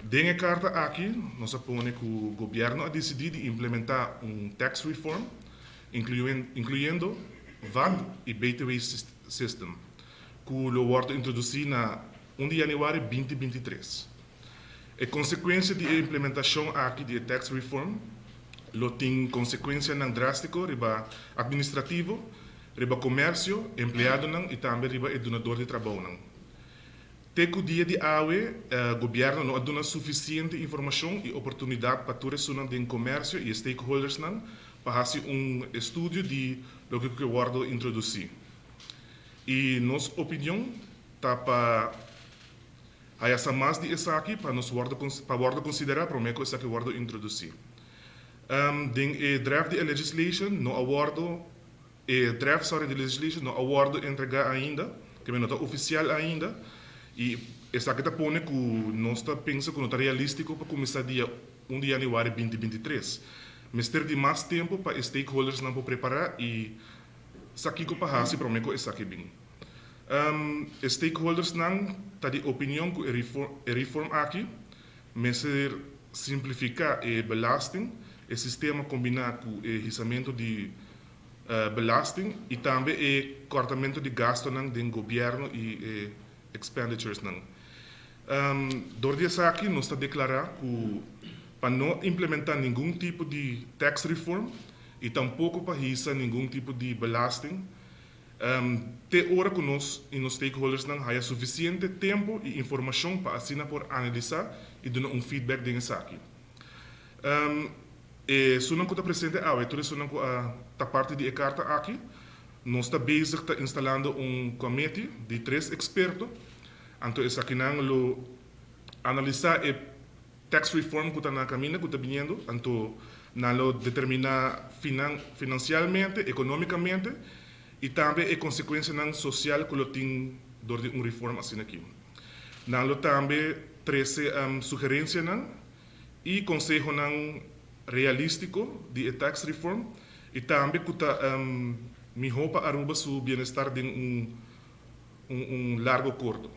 Dentro carta aqui, nós põe que o governo decidido implementar tax reform, incluindo VAT e BTW system, que lo wordt introduzido na 1 de januari 2023. A consequência da implementação aqui de tax reform, lo tem consequência drástico riba administrativo, riba comércio, empregado e também riba donador de trabalho. Teco dia de AWE, o governo não dá suficiente informação e oportunidade para todos os do comércio e stakeholders para fazer estudo de lo que o guardo introduzir. E nossa opinião está para essa mais de essa aqui para nós para considerar para o que essa que guardo introduzir. Den draft de legislation no awardo draft de legislation no awardo entregar ainda, que não está oficial ainda. E essa que põe que nós pensa que não está realístico para começar dia 1 de januari 2023. Mas ter de mais tempo para stakeholders não preparar e saki ko pahasi para mim essa que bem. Stakeholders não tá de opinião que reform aqui, mas simplificar a belasting, o sistema combinar com o rissamento de belasting e também o cortamento de gasto do governo e expenditures. Door essa aqui, nós está declarar que para não implementar nenhum tipo de tax reform e tampouco para hisa nenhum tipo de belasting, te hora que nós e os stakeholders não há suficiente tempo e informação para assim por analisar e dar feedback dessa aqui. E se não está presente, então se não está parte de carta aqui, nós está bezig está instalando comitê de 3 expertos. Então, essa aqui não analisar a tax reform que está na caminho, que está vindo, então não determinar financialmente, economicamente e também a consequência social que tem de uma reforma assim aqui. Não também 13 sugerências e conselho realístico de tax reform e também que está melhor para aruba seu bem-estar de largo curto.